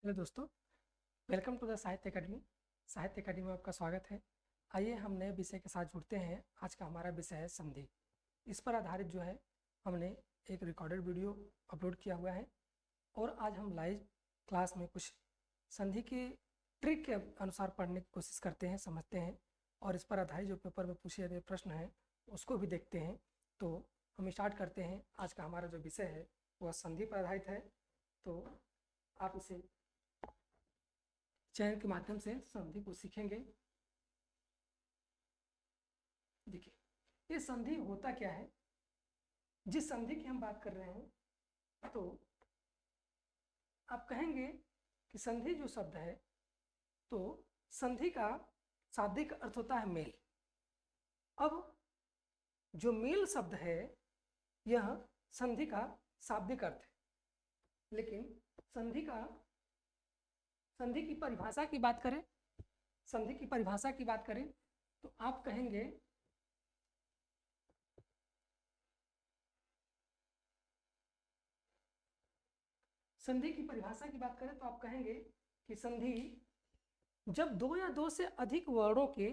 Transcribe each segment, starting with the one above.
Hello दोस्तों, welcome to the साहित्य academy. साहित्य अकेडमी में आपका स्वागत है। आइए हम नए विषय के साथ जुड़ते हैं। आज का हमारा विषय है संधि। इस पर आधारित जो है हमने एक रिकॉर्डेड वीडियो अपलोड किया हुआ है और आज हम लाइव क्लास में कुछ संधि के ट्रिक के अनुसार पढ़ने की कोशिश करते हैं, समझते हैं और इस पर आधारित जो पेपर में पूछे गए प्रश्न हैं उसको भी देखते हैं। तो हम स्टार्ट करते हैं। आज का हमारा जो विषय है वह संधि पर आधारित है। तो आप इसे चयन के माध्यम से संधि को सीखेंगे। देखिए, ये संधि होता क्या है। जिस संधि की हम बात कर रहे हैं तो आप कहेंगे कि संधि जो शब्द है, तो संधि का शाब्दिक अर्थ होता है मेल। अब जो मेल शब्द है यह संधि का शाब्दिक अर्थ है, लेकिन संधि की परिभाषा की बात करें, संधि की परिभाषा की बात करें तो आप कहेंगे संधि की परिभाषा की बात करें तो आप कहेंगे कि संधि जब दो या दो से अधिक वर्णों के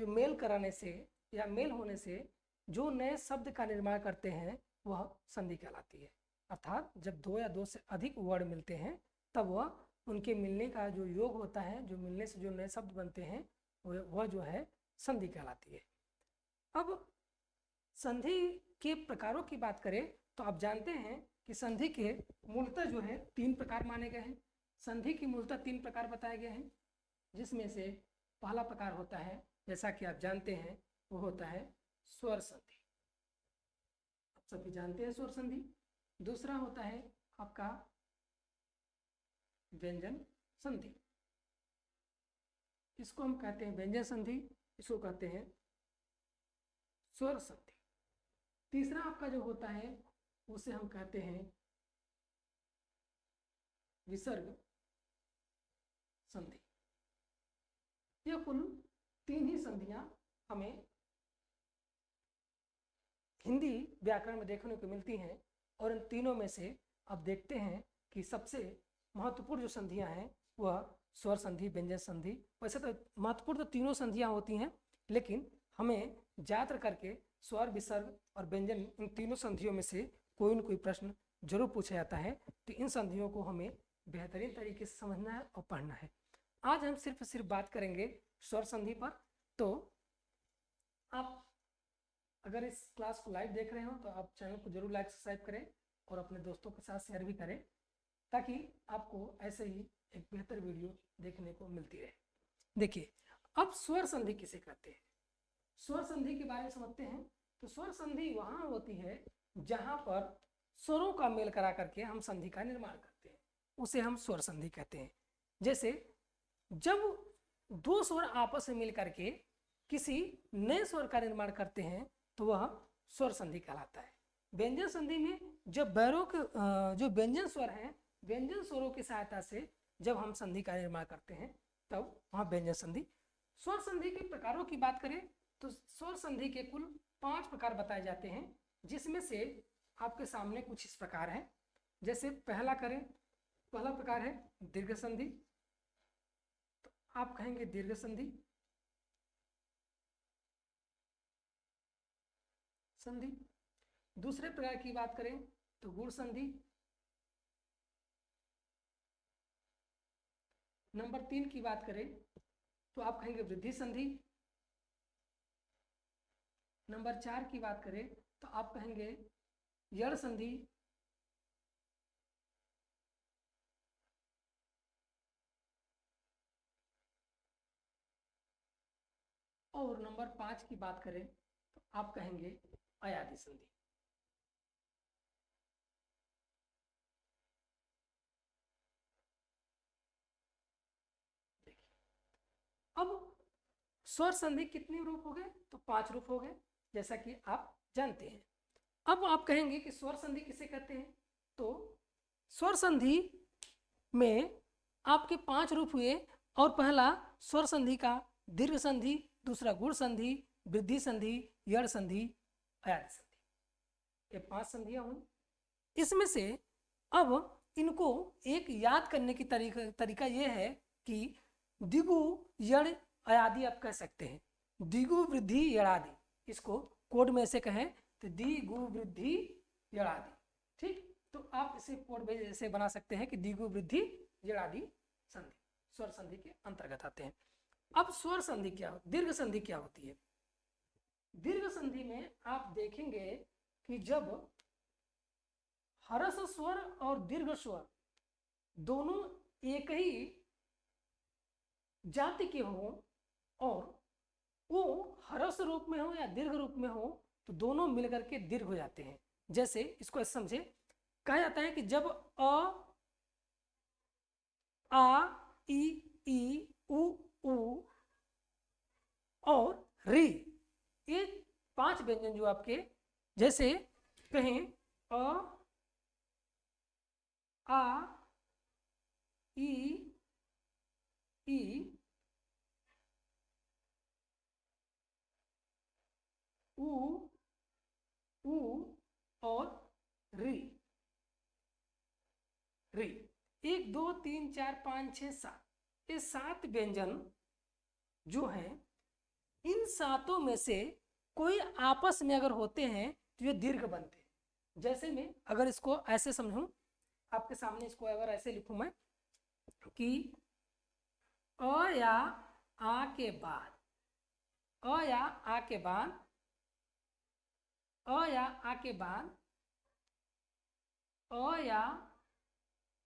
मेल कराने से या मेल होने से जो नए शब्द का निर्माण करते हैं वह संधि कहलाती है। अर्थात जब दो या दो से अधिक वर्ण मिलते हैं तब वह उनके मिलने का जो योग होता है, जो मिलने से जो नए शब्द बनते हैं वह जो है संधि कहलाती है। अब संधि के प्रकारों की बात करें तो आप जानते हैं कि संधि के मूलतः जो है 3 प्रकार माने गए हैं। संधि की मूलतः 3 प्रकार बताए गए हैं, जिसमें से पहला प्रकार होता है, जैसा कि आप जानते हैं, वो होता है स्वर संधि। आप सभी जानते हैं स्वर संधि। दूसरा होता है आपका व्यंजन संधि, इसको हम कहते हैं व्यंजन संधि, इसको कहते हैं स्वर संधि। तीसरा आपका जो होता है उसे हम कहते हैं विसर्ग संधि। यह कुल 3 ही संधियां हमें हिंदी व्याकरण में देखने को मिलती हैं और इन तीनों में से अब देखते हैं कि सबसे महत्वपूर्ण जो संधियां हैं वह स्वर संधि, व्यंजन संधि। वैसे तो महत्वपूर्ण तो तीनों संधियां होती हैं, लेकिन हमें ज्यादातर करके स्वर, विसर्ग और व्यंजन, इन तीनों संधियों में से कोई न कोई प्रश्न जरूर पूछा जाता है। तो इन संधियों को हमें बेहतरीन तरीके से समझना है और पढ़ना है। आज हम सिर्फ बात करेंगे स्वर संधि पर। तो आप अगर इस क्लास को लाइव देख रहे हो तो आप चैनल को जरूर लाइक सब्सक्राइब करें और अपने दोस्तों के साथ शेयर भी करें, ताकि आपको ऐसे ही एक बेहतर वीडियो देखने को मिलती रहे। देखिए, अब स्वर संधि किसे कहते हैं, स्वर संधि के बारे में समझते हैं। तो स्वर संधि वहां होती है जहां पर स्वरों का मेल करा करके हम संधि का निर्माण करते हैं, उसे हम स्वर संधि कहते हैं। जैसे जब दो स्वर आपस में मिल करके किसी नए स्वर का निर्माण करते हैं तो वह स्वर संधि कहलाता है। व्यंजन संधि में जब बैरों के जो व्यंजन स्वर हैं, व्यंजन स्वरों की सहायता से जब हम संधि का निर्माण करते हैं तब वहाँ व्यंजन संधि। स्वर संधि के प्रकारों की बात करें तो स्वर संधि के कुल 5 प्रकार बताए जाते हैं, जिसमें से आपके सामने कुछ इस प्रकार है। जैसे पहला प्रकार है दीर्घ संधि। तो आप कहेंगे दीर्घ संधि संधि। दूसरे प्रकार की बात करें तो गुण संधि। नंबर 3 की बात करें तो आप कहेंगे वृद्धि संधि। नंबर 4 की बात करें तो आप कहेंगे यड़ संधि। और नंबर 5 की बात करें तो आप कहेंगे अयादि संधि। अब स्वर संधि कितने रूप हो गए, तो 5 रूप हो गए, जैसा कि आप जानते हैं। अब आप कहेंगे कि स्वर संधि किसे कहते हैं, तो स्वर संधि में आपके 5 रूप हुए। और पहला स्वर संधि का दीर्घ संधि, दूसरा गुण संधि, वृद्धि संधि, यड़ संधि, अयादि संधि, ये 5 संधियां हुई। इसमें से अब इनको एक याद करने की तरीका ये है कि दिगु यड़ अयादि आप कह सकते हैं, दिगु वृद्धि यड़ादि, इसको कोड में ऐसे कहें तो दिगु वृद्धि यड़ादि। ठीक, तो आप इसे कोड में ऐसे बना सकते हैं कि दिगु वृद्धि यड़ादि संधि स्वर संधि के अंतर्गत आते हैं। अब स्वर संधि क्या हो, दीर्घ संधि क्या होती है? दीर्घ संधि में आप देखेंगे कि जब हर्ष स्वर और दीर्घ स्वर दोनों एक ही जाति के हों और वो हर्ष रूप में हो या दीर्घ रूप में हो तो दोनों मिलकर के दीर्घ हो जाते हैं। जैसे इसको ऐसे समझे, कहा जाता है कि जब अ, आ, ई, उ और री, ये 5 व्यंजन जो आपके, जैसे कहें अ, आ, ई, उ और री, 1 2 3 4 5 6 7, ये 7 व्यंजन जो हैं, इन 7 में से कोई आपस में अगर होते हैं तो ये दीर्घ बनते हैं। जैसे मैं अगर इसको ऐसे समझूं, आपके सामने इसको अगर ऐसे लिखूं मैं कि अ या आ के बाद, अ या आ के बाद, अ या आ के बाद, अ या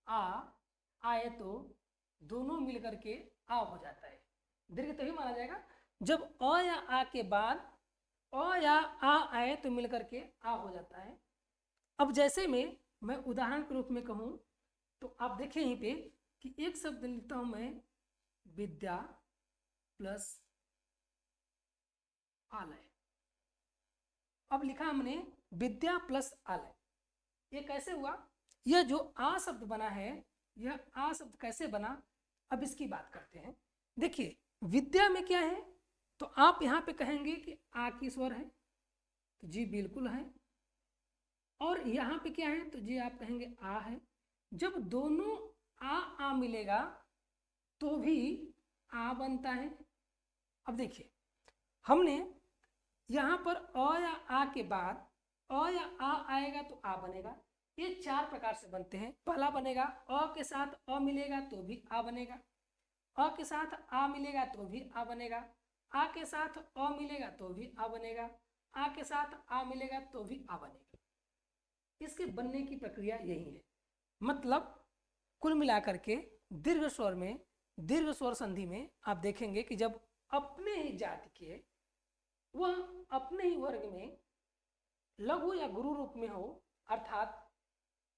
आ आए तो दोनों मिलकर के आ हो जाता है, दीर्घ तभी माना जाएगा जब अ या आ के बाद अ या आ आए तो मिलकर के आ हो जाता है। अब जैसे में मैं उदाहरण के रूप में कहूँ तो आप देखें यहीं पे कि एक शब्द लिखता हूं मैं, विद्या प्लस आलय। अब लिखा हमने विद्या प्लस आलय, ये कैसे हुआ? यह जो आ शब्द बना है, यह आ शब्द कैसे बना, अब इसकी बात करते हैं। देखिए विद्या में क्या है, तो आप यहाँ पे कहेंगे कि आ की स्वर है, तो जी बिल्कुल है। और यहाँ पे क्या है, तो जी आप कहेंगे आ है। जब दोनों आ मिलेगा तो भी आ बनता है। अब देखिए हमने यहाँ पर अ या आ के बाद अ या आ आएगा तो आ बनेगा। ये 4 प्रकार से बनते हैं। पहला बनेगा अ के साथ अ मिलेगा तो भी आ बनेगा, अ के साथ आ मिलेगा तो भी आ बनेगा, आ के साथ अ मिलेगा तो भी आ बनेगा, आ के साथ आ मिलेगा तो भी आ बनेगा। इसके बनने की प्रक्रिया यही है। मतलब कुल मिलाकर के दीर्घ स्वर में, दीर्घ स्वर संधि में आप देखेंगे कि जब अपने ही जाति के, वह अपने ही वर्ग में लघु या गुरु रूप में हो, अर्थात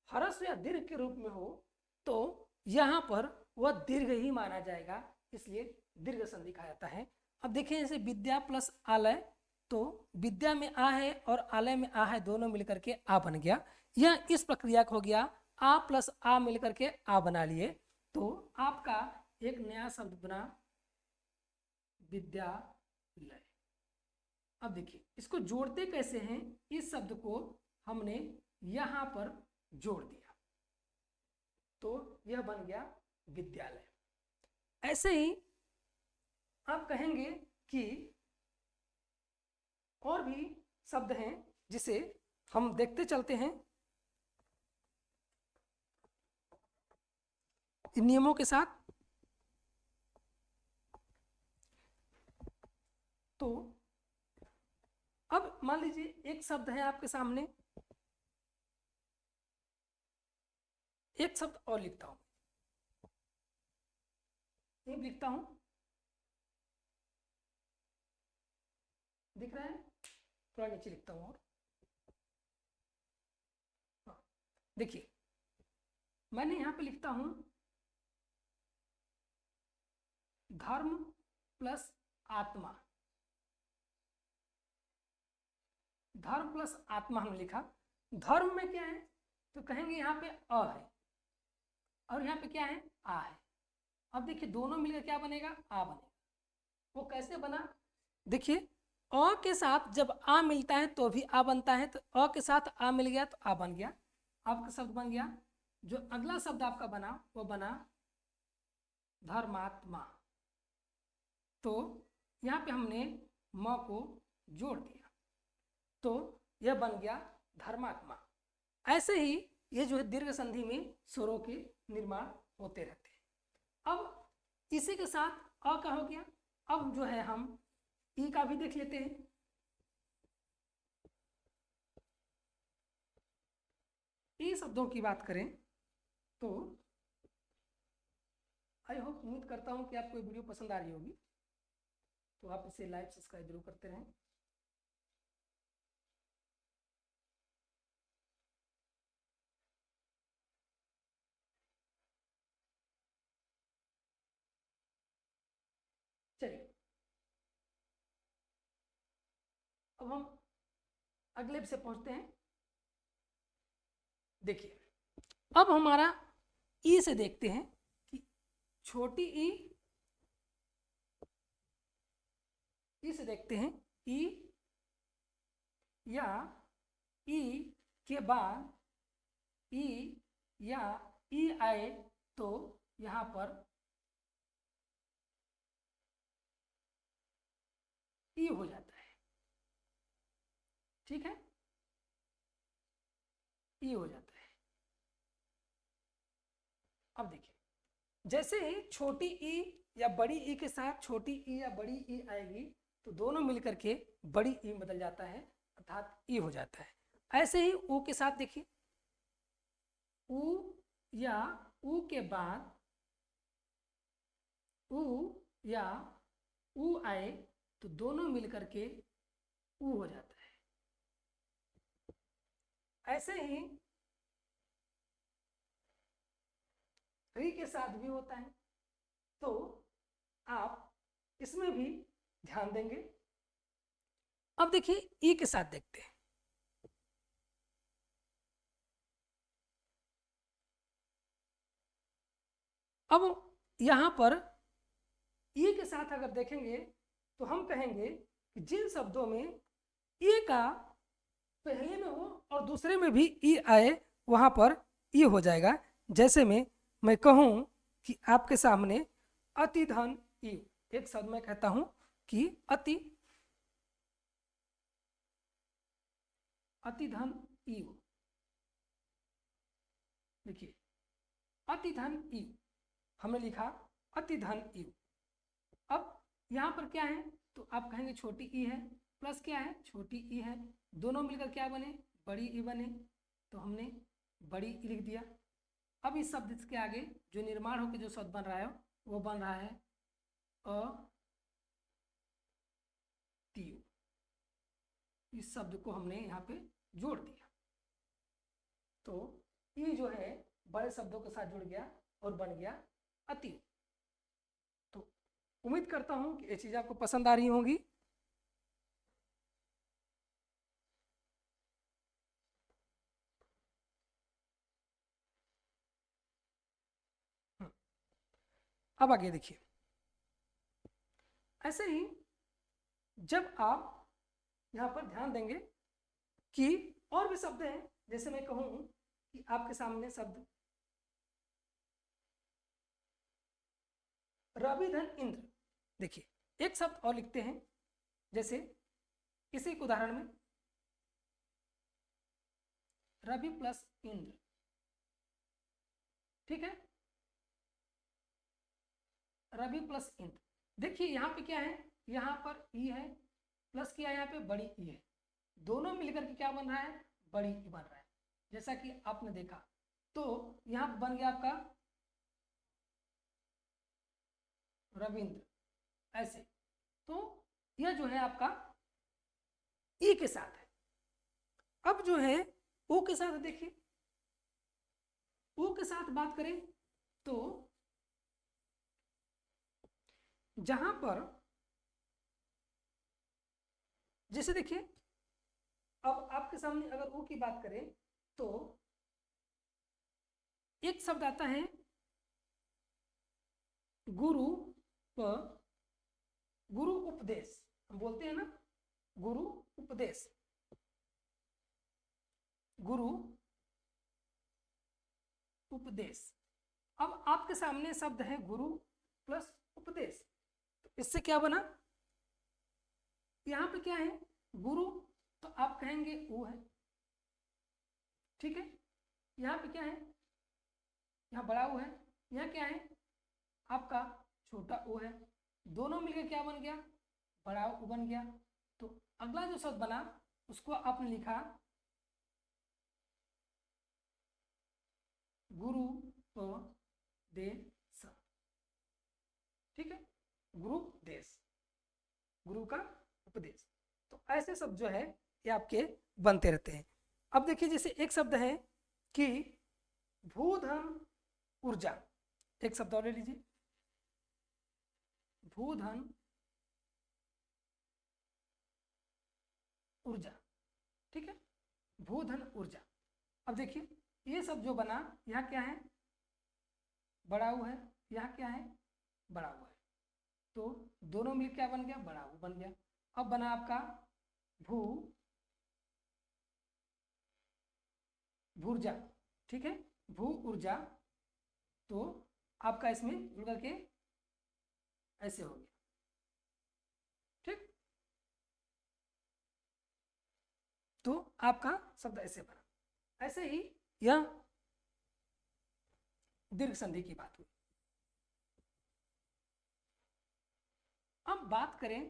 हर्ष या दीर्घ के रूप में हो, तो यहाँ पर वह दीर्घ ही माना जाएगा, इसलिए दीर्घ संधि कहा जाता है। अब देखिए जैसे विद्या प्लस आलय, तो विद्या में आ है और आलय में आ है, दोनों मिलकर के आ बन गया। यह इस प्रक्रिया का हो गया, आ प्लस आ मिलकर के आ बना लिए, तो आपका एक नया शब्द बना विद्यालय। अब देखिए इसको जोड़ते कैसे हैं, इस शब्द को हमने यहां पर जोड़ दिया तो यह बन गया विद्यालय। ऐसे ही आप कहेंगे कि और भी शब्द हैं जिसे हम देखते चलते हैं इन नियमों के साथ। तो अब मान लीजिए एक शब्द है आपके सामने, एक शब्द और लिखता हूं, ये लिखता हूं, दिख रहा है? थोड़ा नीचे लिखता हूं और हाँ, देखिए मैंने यहां पे लिखता हूं धर्म प्लस आत्मा। धर्म प्लस आत्मा हमने लिखा। धर्म में क्या है, तो कहेंगे यहाँ पे अ है और यहाँ पे क्या है, आ है। अब देखिए दोनों मिलकर क्या बनेगा, आ बनेगा। वो कैसे बना, देखिए अ के साथ जब आ मिलता है तो भी आ बनता है, तो अ के साथ आ मिल गया तो आ बन गया, आपका शब्द बन गया जो अगला शब्द आपका बना वो बना धर्मात्मा। तो यहाँ पे हमने म को जोड़ दिया तो यह बन गया धर्मात्मा। ऐसे ही ये जो है दीर्घ संधि में स्वरों के निर्माण होते रहते हैं। अब इसी के साथ अ का हो गया। अब जो है हम ई का भी देख लेते हैं। ई शब्दों की बात करें तो आई होप, उम्मीद करता हूं कि आपको ये वीडियो पसंद आ रही होगी, तो आप इसे लाइक सब्सक्राइब जरूर करते रहें। चलिए अब हम अगले से पहुंचते हैं। देखिए अब हमारा ई से देखते हैं कि छोटी ई से देखते हैं ई या ई के बाद ई या ई आए तो यहां पर ई हो जाता है। ठीक है, ई हो जाता है। अब देखिए जैसे ही छोटी ई या बड़ी ई के साथ छोटी ई या बड़ी ई आएगी तो दोनों मिलकर के बड़ी ई बदल जाता है, अर्थात ई हो जाता है। ऐसे ही ऊ के साथ देखिए, ऊ या ऊ के बाद ऊ या ऊ आए तो दोनों मिलकर के ऊ हो जाता है। ऐसे ही री के साथ भी होता है, तो आप इसमें भी ध्यान देंगे। अब देखिए ई के साथ देखते हैं। अब यहां पर ई के साथ अगर देखेंगे तो हम कहेंगे कि जिन शब्दों में ई का पहले में हो और दूसरे में भी ई आए वहां पर ई हो जाएगा। जैसे में मैं कहूं कि आपके सामने अति धन ई, एक शब्द मैं कहता हूं कि अति धन ई। देखिए अति धन ई हमने लिखा अति धन ई। अब यहां पर क्या है तो आप कहेंगे छोटी ई है, प्लस क्या है छोटी ई है, दोनों मिलकर क्या बने बड़ी ई बने, तो हमने बड़ी ई लिख दिया। अब इस शब्द के आगे जो निर्माण होकर जो शब्द बन रहा है वो बन रहा है अतियु। इस शब्द को हमने यहाँ पे जोड़ दिया तो ई जो है बड़े शब्दों के साथ जुड़ गया और बन गया अतियु। तो उम्मीद करता हूं कि ये चीज आपको पसंद आ रही होगी। अब आगे देखिए, ऐसे ही जब आप यहां पर ध्यान देंगे कि और भी शब्द हैं, जैसे मैं कहूं कि आपके सामने शब्द रवि धन इंद्र। देखिए एक शब्द और लिखते हैं, जैसे इसी उदाहरण में रवि प्लस इंद्र। ठीक है, रवि प्लस इंद्र। देखिए यहाँ पे क्या है, यहाँ पर ई है प्लस किया, यहाँ पे बड़ी ई है, दोनों मिलकर के क्या बन रहा है बड़ी ई बन रहा है, जैसा कि आपने देखा। तो यहाँ पर बन गया आपका रविंद्र। ऐसे तो यह जो है आपका ई के साथ है। अब जो है ओ के साथ देखिए, ओ के साथ बात करें तो जहां पर जैसे देखिए अब आपके सामने अगर ओ की बात करें तो एक शब्द आता है गुरु गुरु उपदेश, हम बोलते हैं ना गुरु उपदेश, गुरु उपदेश। अब आपके सामने शब्द है गुरु प्लस उपदेश, तो इससे क्या बना, यहां पे क्या है गुरु, तो आप कहेंगे ऊ है, ठीक है। यहाँ पे क्या है, यहाँ बड़ा ऊ है, यहाँ क्या है आपका छोटा ऊ है, दोनों मिलकर क्या बन गया, बड़ा ऊ बन गया। तो अगला जो शब्द बना उसको आपने लिखा गुरु उपदेश, ठीक है, गुरु उपदेश, गुरु का उपदेश। तो ऐसे शब्द जो है ये आपके बनते रहते हैं। अब देखिए जैसे एक शब्द है कि भूधन ऊर्जा, एक शब्द और ले लीजिए, भूधन ऊर्जा, ठीक है, भूधन ऊर्जा। अब देखिए ये सब जो बना, यहाँ क्या है बड़ा ऊ है, यहाँ क्या है बड़ा ऊ है, तो दोनों मिल क्या बन गया, बड़ा ऊ बन गया। अब बना आपका भूर्जा, ठीक है, भू ऊर्जा, तो आपका इसमें जुड़ करके ऐसे हो गया, ठीक, तो आपका शब्द ऐसे बना। ऐसे ही यह दीर्घ संधि की बात हुई। अब बात करें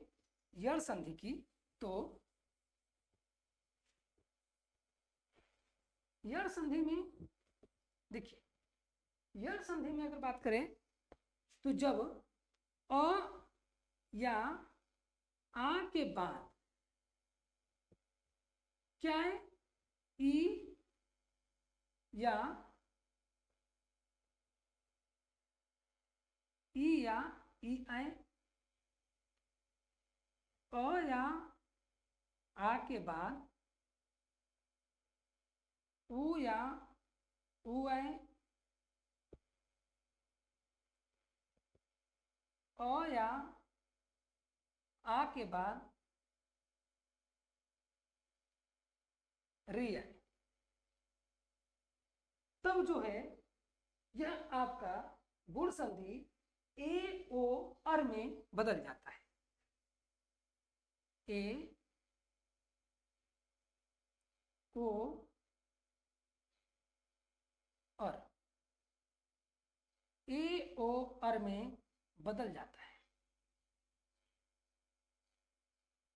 यण संधि की, तो यण संधि में देखिए, यण संधि में अगर बात करें तो जब अ या आ के बाद क्या है ई या ई आए, अ या आ के बाद ऊ या ऊ आए, अ या आ के बाद री आए, तब जो है यह आपका गुण संधि ए ओ अर में बदल जाता है। ए ओ और ए ओ अर में बदल जाता है,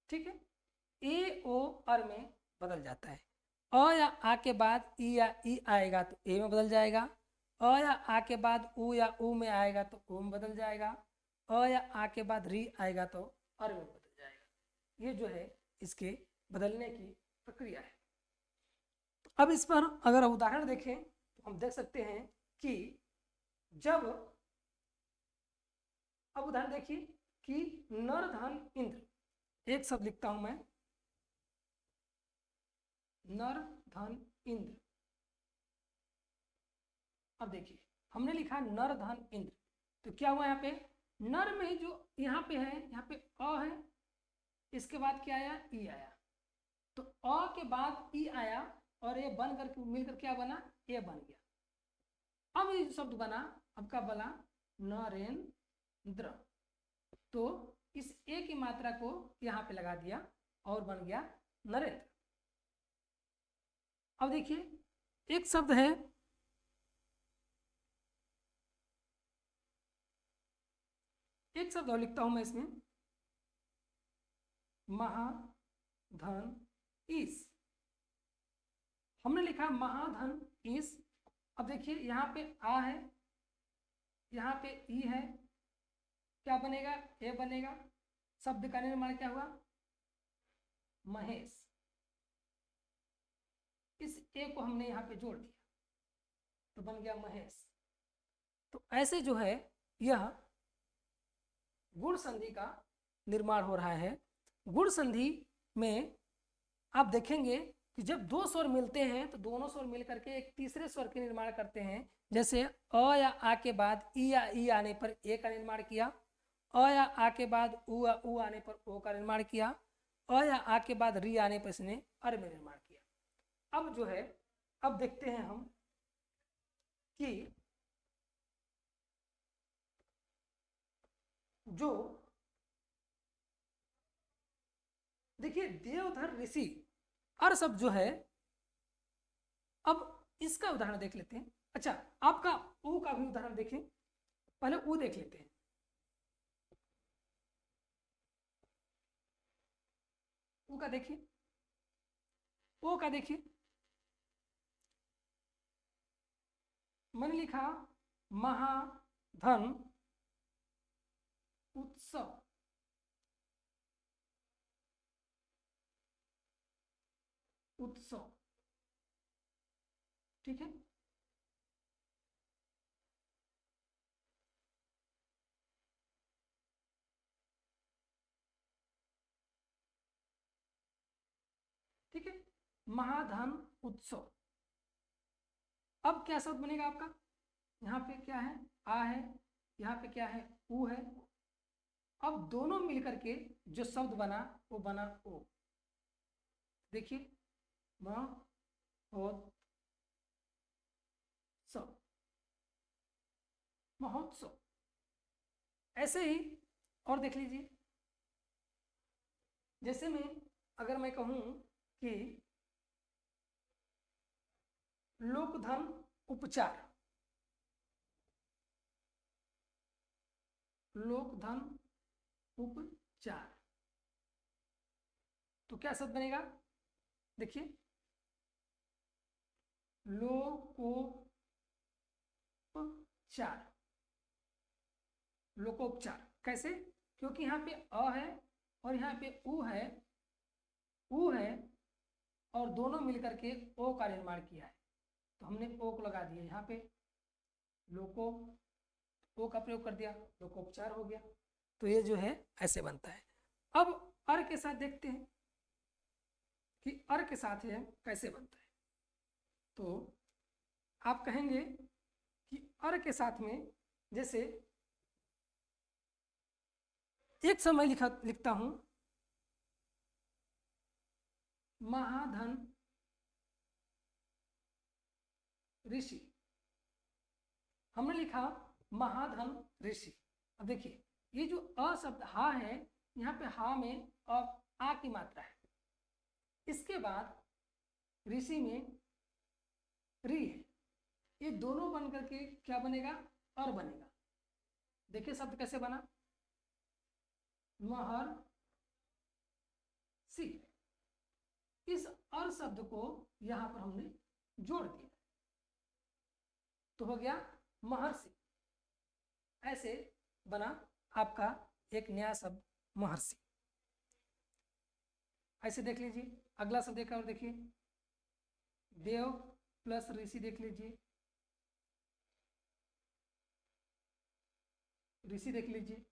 ठीक है, ए ओ अर में बदल जाता है। अ या आ के बाद ई या ई आएगा तो ए में बदल जाएगा, अ या आ के बाद ऊ या ऊ में आएगा तो ऊ में बदल जाएगा, अ या आ के बाद री आएगा तो अर में बदल जाएगा। ये जो है इसके बदलने की प्रक्रिया है। अब इस पर अगर उदाहरण देखें तो हम देख सकते हैं कि जब, अब उदाहरण देखिए कि नर धन इंद्र, एक शब्द लिखता हूं मैं, नर धन इंद्र। अब देखिए हमने लिखा नर धन इंद्र, तो क्या हुआ यहाँ पे, नर में जो यहाँ पे है, यहाँ पे अ है, इसके बाद क्या आया ई आया, तो अ के बाद ई आया और ये बन करके मिलकर क्या बना, ए बन गया। अब ये शब्द बना, अब क्या बना नरेंद्र, तो इस ए की मात्रा को यहाँ पे लगा दिया और बन गया नरेंद्र। अब देखिए एक शब्द है एक शब्द और लिखता हूं मैं इसमें, महाधन ईश। हमने लिखा महाधन ईश। अब देखिए यहाँ पे आ है, यहाँ पे ई है, क्या बनेगा, ए बनेगा। शब्द का निर्माण क्या हुआ, महेश। इस ए को हमने यहाँ पे जोड़ दिया तो बन गया महेश। तो ऐसे जो है यह गुण संधि का निर्माण हो रहा है। गुण संधि में आप देखेंगे कि जब दो स्वर मिलते हैं तो दोनों स्वर मिल करके एक तीसरे स्वर के निर्माण करते हैं। जैसे अ या आ के बाद ई या ई आने पर ए का निर्माण किया, अ या आ के बाद ऊ या ऊ आने पर ओ का निर्माण किया, अ या आ के बाद री आने पर इसने अर में निर्माण किया। अब जो है, अब देखते हैं हम कि जो देखिए देवधर ऋषि अर शब्द जो है, अब इसका उदाहरण देख लेते हैं। अच्छा, आपका ऊ का भी उदाहरण देखें, पहले ऊ देख लेते हैं। ऊ का देखिए, ओ का देखिए, मैंने लिखा महाधन उत्सव, उत्सव, ठीक है। ठीक है, महाधन उत्सव। अब क्या शब्द बनेगा आपका, यहाँ पे क्या है, आ है, यहाँ पे क्या है, ऊ है। अब दोनों मिलकर के जो शब्द बना वो बना ओ। देखिए, महोत्सव, महोत्सव। ऐसे ही और देख लीजिए, जैसे मैं अगर मैं कहूं कि लोकधन उपचार, लोकधन उपचार, तो क्या शब्द बनेगा, देखिए, लोकोपचार, लोकोपचार। कैसे, क्योंकि यहाँ पे अ है और यहाँ पे ऊ है, ऊ है और दोनों मिलकर के ओ का निर्माण किया है, तो हमने ओ को लगा दिया यहाँ पे, लोको, ओ का प्रयोग कर दिया, लोकोपचार हो गया। तो ये जो है ऐसे बनता है। अब अर के साथ देखते हैं कि अर के साथ यह कैसे बनता है। तो आप कहेंगे कि अर के साथ में, जैसे एक समय लिखता हूं महाधन ऋषि, हमने लिखा महाधन ऋषि। अब देखिए, ये जो अ शब्द हा है, यहाँ पे हा में आ की मात्रा है, इसके बाद ऋषि में री है, ये दोनों बन करके क्या बनेगा, अर बनेगा। देखिए शब्द कैसे बना, महर सी। इस अर शब्द को यहां पर हमने जोड़ दिया तो हो गया महर्षि। ऐसे बना आपका एक नया शब्द महर्षि। ऐसे देख लीजिए, अगला शब्द देखा और देखिए, देव प्लस ऋषि, देख लीजिए, ऋषि देख लीजिए,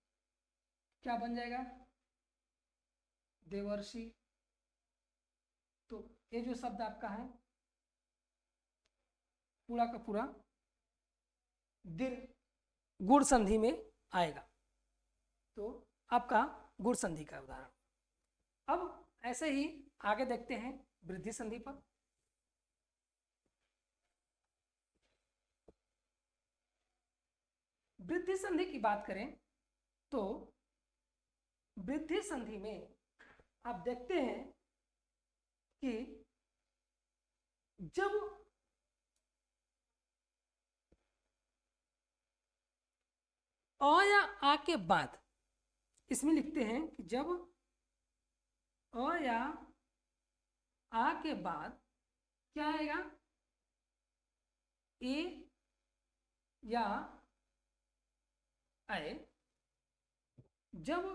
क्या बन जाएगा, देवर्षि। तो ये जो शब्द आपका है पूरा का पूरा दीर्घ गुण संधि में आएगा, तो आपका गुण संधि का उदाहरण। अब ऐसे ही आगे देखते हैं वृद्धि संधि पर। वृद्धि संधि की बात करें तो वृद्धि संधि में आप देखते हैं कि जब अ या आ के बाद, इसमें लिखते हैं कि जब अ या आ के बाद क्या आएगा, ए या आए, जब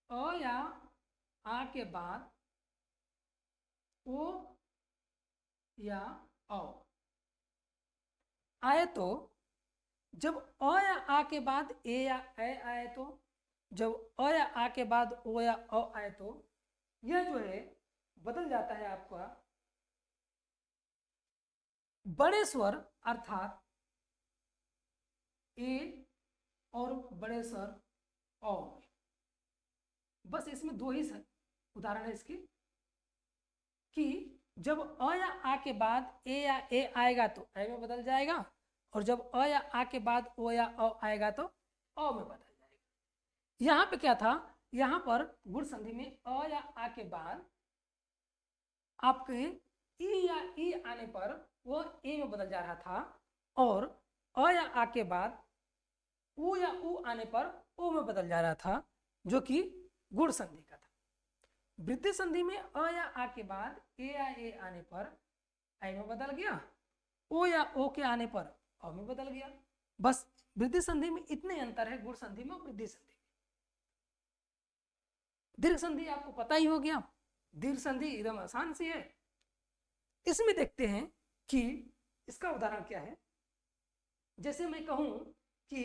अ या आ के बाद ओ या औ आए, तो जब अ या आ के बाद ए या ए आए, तो जब अ या आ के बाद ओ या औ आए, तो यह जो है बदल जाता है आपका बड़े स्वर अर्थात ए और बड़े स्वर औ। बस इसमें दो ही उदाहरण है इसके, कि जब अ या आ के बाद ए या ए आएगा तो ए में बदल जाएगा, और जब अ या आ के बाद ओ या औ आएगा तो अ में बदल जाएगा। यहाँ पे क्या था, यहाँ पर गुण संधि में अ या आ के बाद आपके ई या ई आने पर वो ए में बदल जा रहा था, और अ या आ के बाद उ या उ आने पर ओ में बदल जा रहा था, जो कि गुण संधि का था। वृद्धि संधि में अ या आ के बाद ए या ए आने पर ए में बदल गया, ओ या ओ के आने पर अ में बदल गया। बस वृद्धि संधि में इतने अंतर है, गुण संधि में और वृद्धि संधि में। दीर्घ संधि आपको पता ही हो गया, दीर्घ संधि एकदम आसान सी है। इसमें देखते हैं कि इसका उदाहरण क्या है। जैसे मैं कहूं कि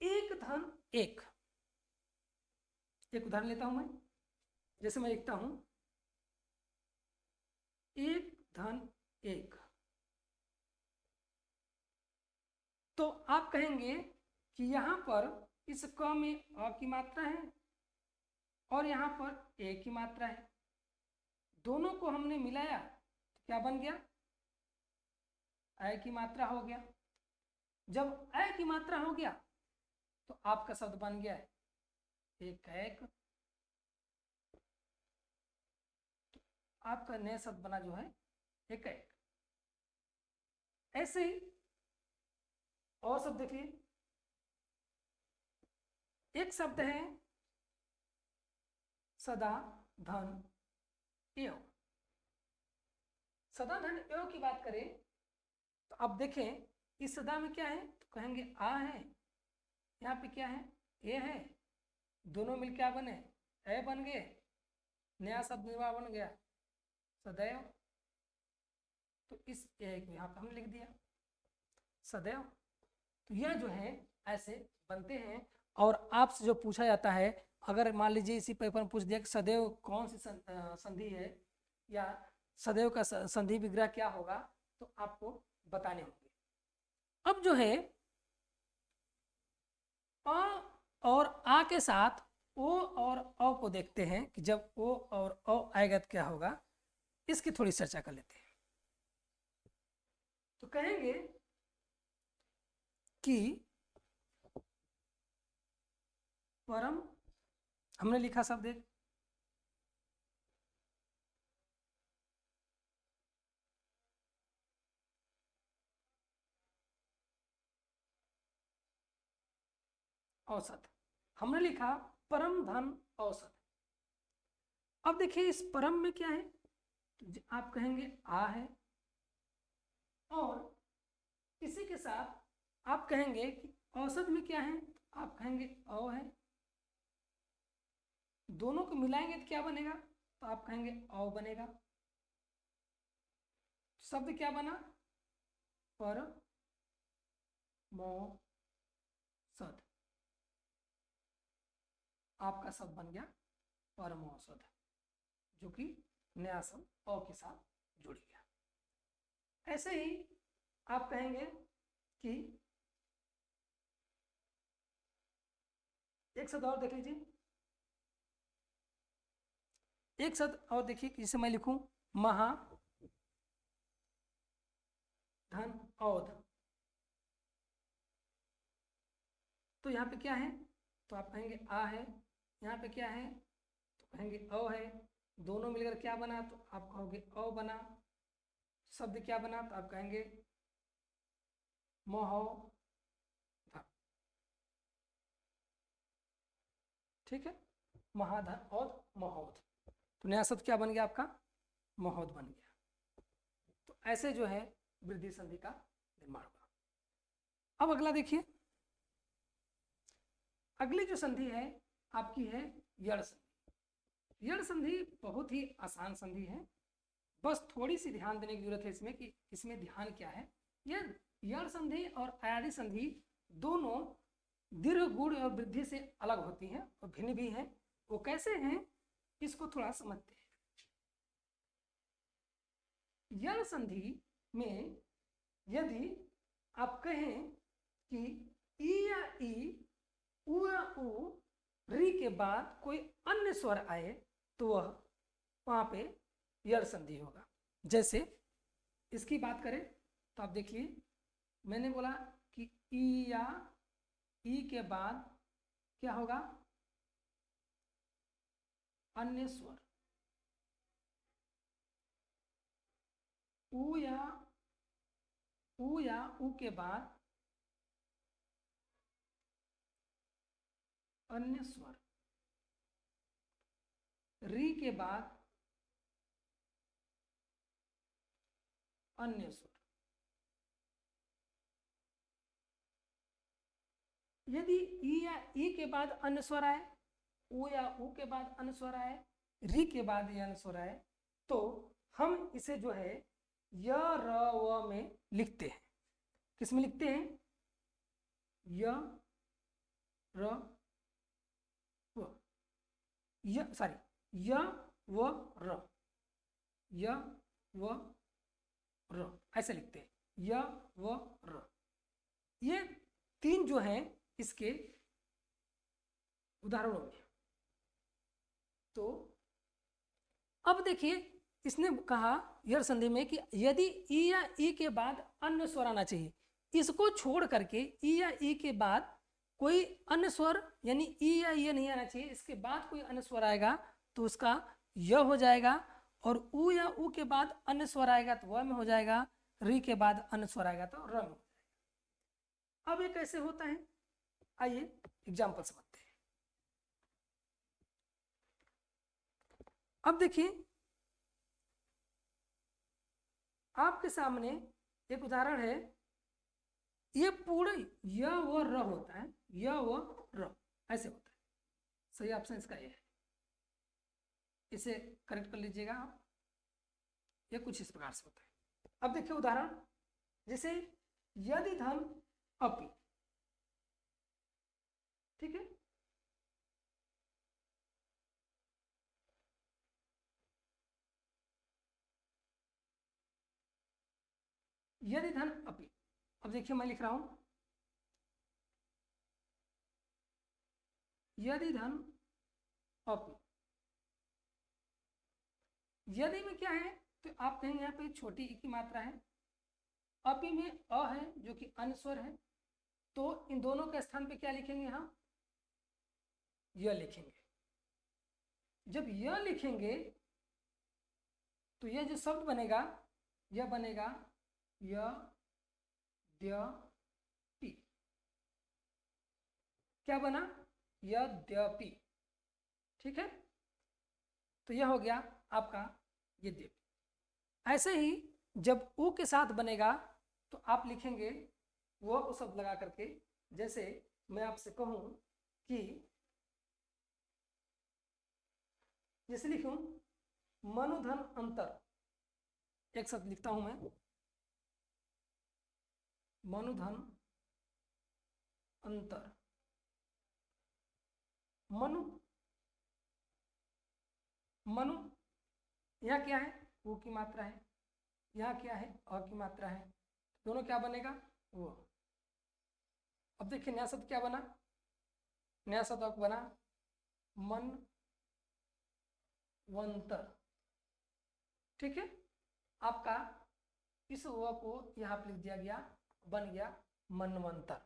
एक धन एक उदाहरण लेता हूं मैं। जैसे मैं लिखता हूं एक धन एक, तो आप कहेंगे कि यहां पर इस क में अ की मात्रा है और यहां पर ए की मात्रा है। दोनों को हमने मिलाया तो क्या बन गया, अ की मात्रा हो गया। जब अ की मात्रा हो गया तो आपका शब्द बन गया है एक एक। आपका नया शब्द बना जो है एक एक। ऐसे ही और शब्द देखिए, एक शब्द है सदा धन एव। सदा धन एव की बात करें तो अब देखें इस सदा में क्या है, तो कहेंगे आ है, यहाँ पे क्या है ए है, दोनों मिल क्या बने ए बन गए, नया शब्द निर्वाह बन गया सदैव। तो इस एक यहाँ पे हमने लिख दिया सदैव। तो यह जो है ऐसे बनते हैं। और आपसे जो पूछा जाता है, अगर मान लीजिए इसी पेपर में पूछ दिया कि सदैव कौन सी संधि है या सदैव का संधि विग्रह क्या होगा, तो आपको बताने होंगे। अब जो है अ और आ के साथ ओ और औ को देखते हैं कि जब ओ और औ आएगा तो क्या होगा, इसकी थोड़ी चर्चा कर लेते हैं। तो कहेंगे कि परम, हमने लिखा शब्द एक, औसत, हमने लिखा परम धन औसत। अब देखिए इस परम में क्या है, तो आप कहेंगे आ है, और इसी के साथ आप कहेंगे कि औसत में क्या है, आप कहेंगे औ है। दोनों को मिलाएंगे तो क्या बनेगा, तो आप कहेंगे औ बनेगा। शब्द क्या बना, पर मो सद। आपका शब्द बन गया परमौसध, जो कि नया शब्द औ के साथ जुड़ गया। ऐसे ही आप कहेंगे कि एक शब्द और देख लीजिए, एक शब्द और देखिए, जिसे मैं लिखूं महा धन औध। तो यहाँ पे क्या है, तो आप कहेंगे आ है, यहाँ पे क्या है तो कहेंगे अ है। दोनों मिलकर क्या बना, तो आप कहोगे अ बना। शब्द क्या बना, तो आप कहेंगे महो। ठीक है, महाधन और महोध, तो नया शब्द क्या बन गया आपका, महोध बन गया। तो ऐसे जो है वृद्धि संधि का निर्माण हुआ। अब अगला देखिए, अगली जो संधि है आपकी है यड़ संधि। यड़ संधि बहुत ही आसान संधि है, बस थोड़ी सी ध्यान देने की जरूरत है इसमें कि इसमें ध्यान क्या है। यह यड़ संधि और अयादि संधि दोनों दीर्घ गुण और वृद्धि से अलग होती हैं और भिन्न भी हैं। वो कैसे हैं, इसको थोड़ा समझते हैं। यड़ संधि में यदि आप कहें कि ई या ई, उ या उ, री के बाद कोई अन्य स्वर आए तो वह वहां पे यड़ संधि होगा। जैसे इसकी बात करें तो आप देखिए, मैंने बोला कि ई या ई के बाद क्या होगा, अन्य स्वर। ऊ या ऊ के बाद अन्य स्वर। री के बाद अन्य स्वर। यदि ई या ई के बाद अन्य स्वर आए, ऊ या ऊ के बाद अन्य स्वर आए, री के बाद ये अन्य स्वर आए, तो हम इसे जो है य र व में लिखते हैं। किस में लिखते हैं? य र व, य व र, य व र, ऐसे लिखते हैं, य व र। ये तीन जो हैं इसके उदाहरणों में। तो अब देखिए, इसने कहा यर संधि में कि यदि ई या ई के बाद अन्य स्वर आना चाहिए, इसको छोड़ करके ई या ई के बाद कोई अन्य स्वर यानी ई या ये नहीं आना चाहिए, इसके बाद कोई अन्य स्वर आएगा तो उसका य हो जाएगा, और ऊ या ऊ के बाद अन्य स्वर आएगा तो व में हो जाएगा, री के बाद अन्य स्वर आएगा तो र में हो जाएगा। अब ये कैसे होता है, आइए एग्जाम्पल समझते हैं। अब देखिए, आपके सामने एक उदाहरण है, ये पूरे य व र होता है, य व र ऐसे होता है। सही ऑप्शन इसका ये है, इसे करेक्ट कर लीजिएगा आप। ये कुछ इस प्रकार से होता है। अब देखिए उदाहरण, जैसे यदि धन अपि, ठीक है, यदि धन अपि। अब देखिए मैं लिख रहा हूं, यदि धन अपि। यदि में क्या है, तो आप कहेंगे यहाँ पे छोटी ई की मात्रा है, अपि में अ है जो कि अन्य स्वर है, तो इन दोनों के स्थान पे क्या लिखेंगे हम? य लिखेंगे। जब य लिखेंगे तो यह जो शब्द बनेगा, यह बनेगा यद्यपि। क्या बना? यद्यपि, ठीक है। तो यह हो गया आपका यद्यपि। ऐसे ही जब ऊ के साथ बनेगा तो आप लिखेंगे वो शब्द लगा करके, जैसे मैं आपसे कहूं कि, जैसे लिखूं मनुधन अंतर, एक शब्द लिखता हूं मैं, मनुधन अंतर। मनु, मनु यहाँ क्या है? वो की मात्रा है, यहाँ क्या है? अ की मात्रा है, दोनों क्या बनेगा? वो। अब देखिए नया शब्द क्या बना, नया शब्द बना मनवंतर, ठीक है। आपका इस व को यहाँ पे लिख दिया गया, बन गया मनवंतर,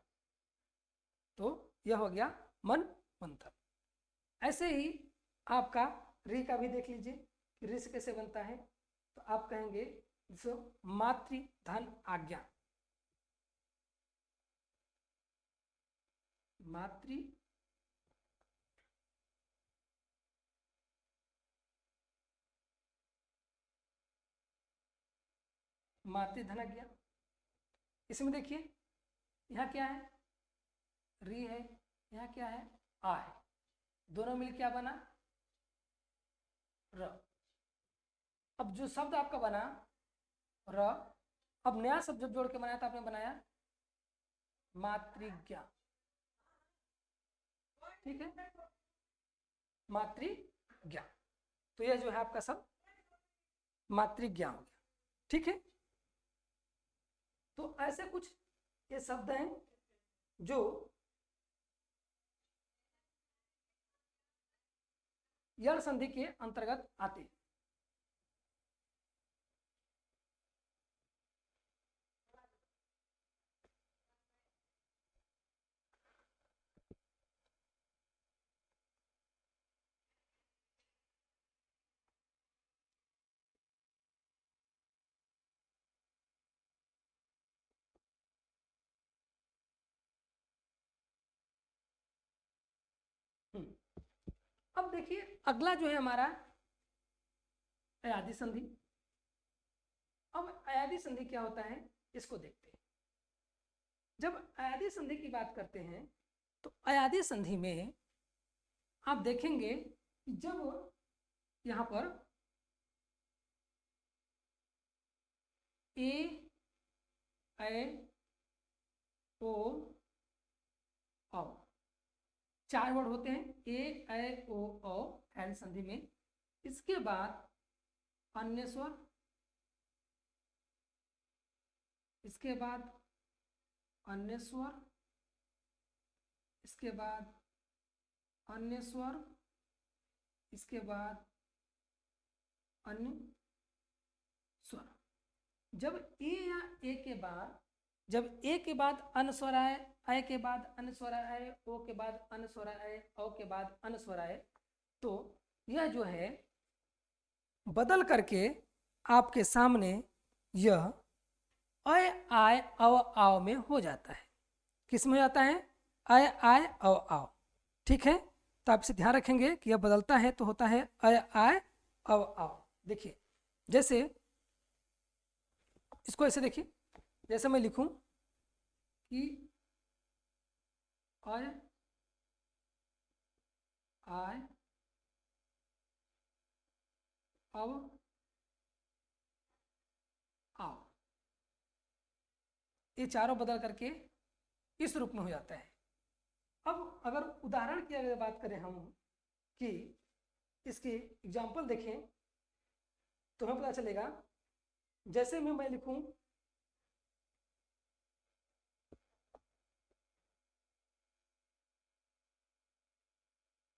तो यह हो गया मनवंतर। ऐसे ही आपका री का भी देख लीजिए, री से कैसे बनता है, तो आप कहेंगे जिसको मातृधन आज्ञा, मातृ मातृधन आज्ञा। इसमें देखिए यहाँ क्या है? री है, यहाँ क्या है? आ है, दोनों मिल क्या बना? र। अब जो शब्द आपका बना र, अब नया शब्द जब जोड़ के बनाया तो आपने बनाया मातृज्ञा, ठीक है, मातृज्ञा। तो यह जो है आपका शब्द मातृज्ञा हो गया, ठीक है। तो ऐसे कुछ ये शब्द हैं जो यण संधि के अंतर्गत आते हैं। अब देखिए अगला जो है हमारा अयादी संधि। अब अयादी संधि क्या होता है इसको देखते हैं। जब अयादी संधि की बात करते हैं तो अयादी संधि में आप देखेंगे कि जब यहां पर ए ए ओ औ 4 वर्ड होते हैं, ए ओ औ अयादी संधि में। इसके बाद अन्य स्वर, इसके बाद अन्य स्वर, इसके बाद अन्य स्वर, इसके बाद अन्य स्वर। जब ए या ए के बाद, जब ए के बाद अन्य स्वर आए, ए के बाद अन्य स्वर आए, ओ के बाद अन्य स्वर आए, औ के बाद अन्य स्वर आए, तो यह जो है बदल करके आपके सामने यह अय आय अव आव में हो जाता है। किस में हो जाता है? अय आय अव आव। ठीक है, तो आप इसे ध्यान रखेंगे कि यह बदलता है तो होता है अय आय अव आव। देखिए जैसे इसको ऐसे देखिए, जैसे मैं लिखूं कि अय आय अव आव, ये चारों बदल करके इस रूप में हो जाता है। अब अगर उदाहरण की अगर बात करें हम कि इसकी एग्जाम्पल देखें तो हमें पता चलेगा। जैसे मैं लिखूं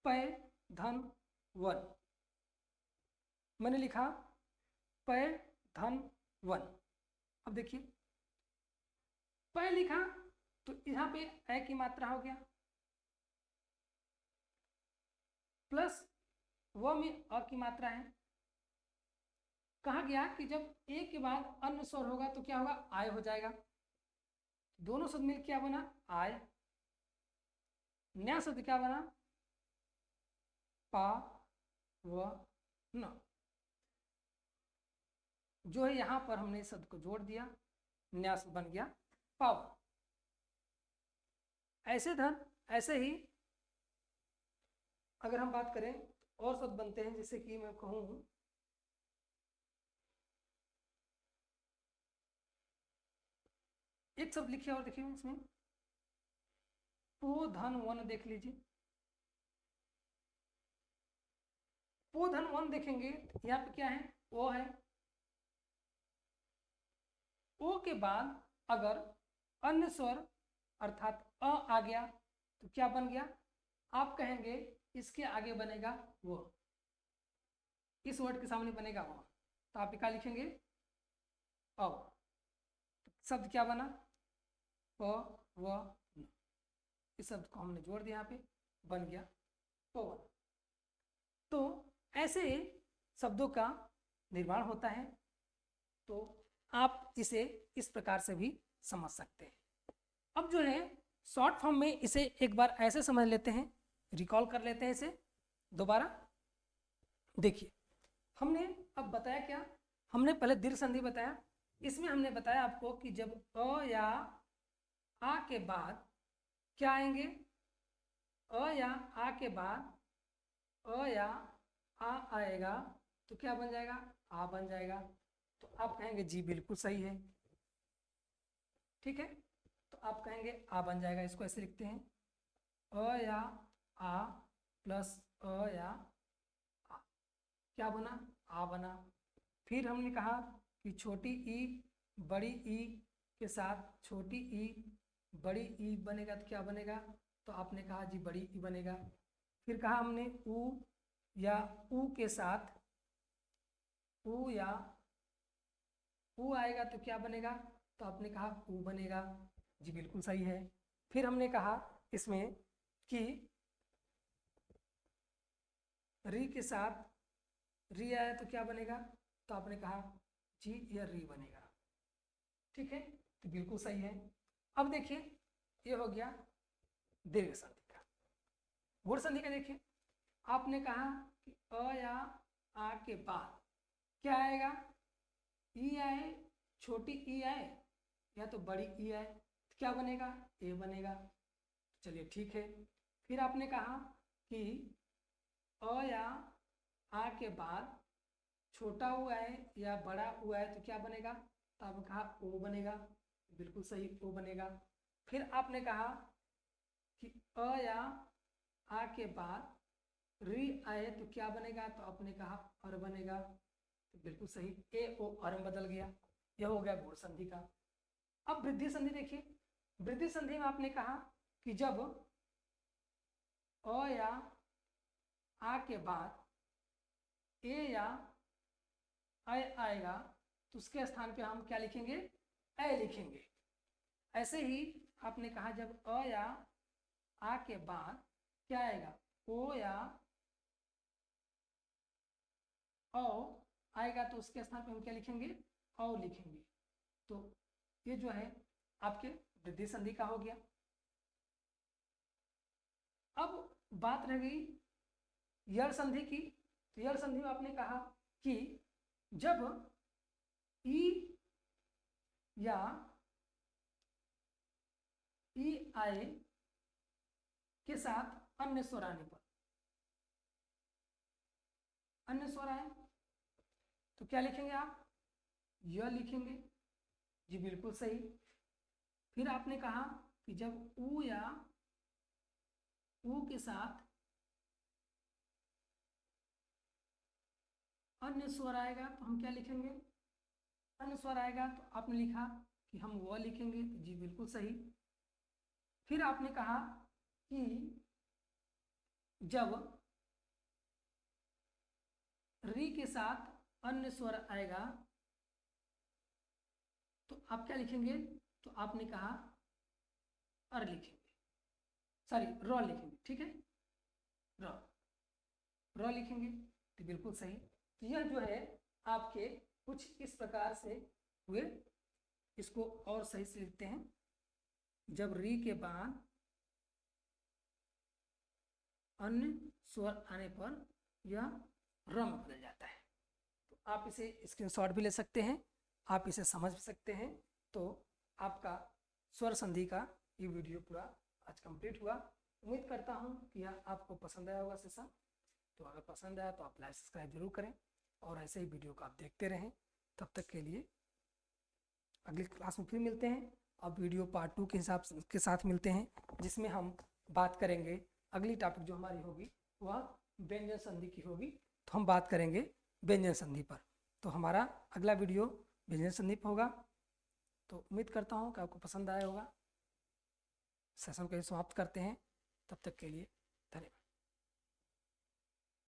पै धन वन, मैंने लिखा पै धन वन। अब देखिए पै लिखा तो यहां पे ए की मात्रा हो गया, प्लस व में अ की मात्रा है। कहा गया कि जब ए के बाद अन्य स्वर होगा तो क्या होगा? आय हो जाएगा। दोनों शब्द मिल क्या बना? आय। नया शब्द क्या बना? पा व न। जो है यहां पर हमने इस शब्द को जोड़ दिया, नया शब्द बन गया पाव। ऐसे धन ऐसे ही अगर हम बात करें तो और शब्द बनते हैं, जैसे कि मैं कहूं एक शब्द लिखिए और देखिए इसमें पो धन वन, देख लीजिए पो धन वन देखेंगे यहाँ पे क्या है? ओ है। ओ के बाद अगर अन्य स्वर अर्थात अ आ गया तो क्या बन गया? आप कहेंगे इसके आगे बनेगा वो, इस वर्ड के सामने बनेगा वो, तो आप क्या लिखेंगे? अ। शब्द क्या बना? प व न। इस शब्द को हमने जोड़ दिया, यहाँ पे बन गया पवन। तो ऐसे शब्दों का निर्माण होता है। तो आप इसे इस प्रकार से भी समझ सकते हैं। अब जो है शॉर्ट फॉर्म में इसे एक बार ऐसे समझ लेते हैं, रिकॉल कर लेते हैं इसे दोबारा। देखिए हमने अब बताया क्या? हमने पहले दीर्घ संधि बताया। इसमें हमने बताया आपको कि जब अ या आ के बाद क्या आएंगे? अ या आ के बाद अ या आ आएगा तो क्या बन जाएगा? आ बन जाएगा। तो आप कहेंगे जी बिल्कुल सही है। ठीक है, तो आप कहेंगे आ बन जाएगा। इसको ऐसे लिखते हैं अ या आ प्लस अ या आ, क्या बना? आ बना। फिर हमने कहा कि छोटी ई बड़ी ई के साथ छोटी ई बड़ी ई बनेगा तो क्या बनेगा? तो आपने कहा जी बड़ी ई बनेगा। फिर कहा हमने ऊ या ऊ के साथ ऊ या ऊ आएगा तो क्या बनेगा? तो आपने कहा ऊ बनेगा। जी बिल्कुल सही है। फिर हमने कहा इसमें कि री के साथ री आया तो क्या बनेगा? तो आपने कहा जी या री बनेगा। ठीक है, तो बिल्कुल सही है। अब देखिए ये हो गया दीर्घ संधि का। गुण संधि का देखिए आपने कहा कि अ या आ के बाद क्या आएगा, ई आए, छोटी ई आए या तो बड़ी ई आए, तो क्या बनेगा, ए बनेगा। चलिए ठीक है। फिर आपने कहा कि अ या आ के बाद छोटा हुआ है या बड़ा हुआ है तो क्या बनेगा, तो आपने कहा ओ बनेगा, बिल्कुल सही ओ बनेगा। फिर आपने कहा कि अ या आ के बाद री आए तो क्या बनेगा, तो आपने कहा अर बनेगा, तो बिल्कुल सही ए ओ अर में बदल गया। यह हो गया गूढ़ संधि का। अब वृद्धि संधि देखिए, वृद्धि संधि में आपने कहा कि जब अ या आ के बाद ए या अय आएगा तो उसके स्थान पे हम क्या लिखेंगे, ए लिखेंगे। ऐसे ही आपने कहा जब अ या आ के बाद क्या आएगा, ओ या औ आएगा तो उसके स्थान पे हम क्या लिखेंगे, औ लिखेंगे। तो ये जो है आपके वृद्धि संधि का हो गया। अब बात रह गई यड़ संधि की। तो यड़ संधि में आपने कहा कि जब ई या ई आए के साथ अन्य स्वर आने पर, अन्य स्वर आए तो क्या लिखेंगे आप, य लिखेंगे, जी बिल्कुल सही। फिर आपने कहा कि जब ऊ या ऊ के साथ अन्य स्वर आएगा तो हम क्या लिखेंगे, अन्य स्वर आएगा तो आपने लिखा कि हम व लिखेंगे, तो जी बिल्कुल सही। फिर आपने कहा कि जब री के साथ अन्य स्वर आएगा तो आप क्या लिखेंगे, तो आपने कहा अर लिखेंगे, सॉरी र लिखेंगे, ठीक है, र लिखेंगे, तो बिल्कुल सही। तो यह जो है आपके कुछ इस प्रकार से हुए। इसको और सही से लिखते हैं, जब री के बाद अन्य स्वर आने पर यह र में बदल जाता है। तो आप इसे स्क्रीनशॉट भी ले सकते हैं, आप इसे समझ सकते हैं। तो आपका स्वर संधि का ये वीडियो पूरा आज कंप्लीट हुआ। उम्मीद करता हूँ कि यह आपको पसंद आया होगा सेशन। तो अगर पसंद आया तो आप लाइक सब्सक्राइब जरूर करें और ऐसे ही वीडियो को आप देखते रहें। तब तक के लिए अगली क्लास में फिर मिलते हैं। अब वीडियो पार्ट 2 के साथ मिलते हैं, जिसमें हम बात करेंगे, अगली टॉपिक जो हमारी होगी वह व्यंजन संधि की होगी। तो हम बात करेंगे व्यंजन संधि पर। तो हमारा अगला वीडियो व्यंजन संधि पर होगा। तो उम्मीद करता हूँ कि आपको पसंद आया होगा। सेशन को समाप्त करते हैं, तब तक के लिए धन्यवाद।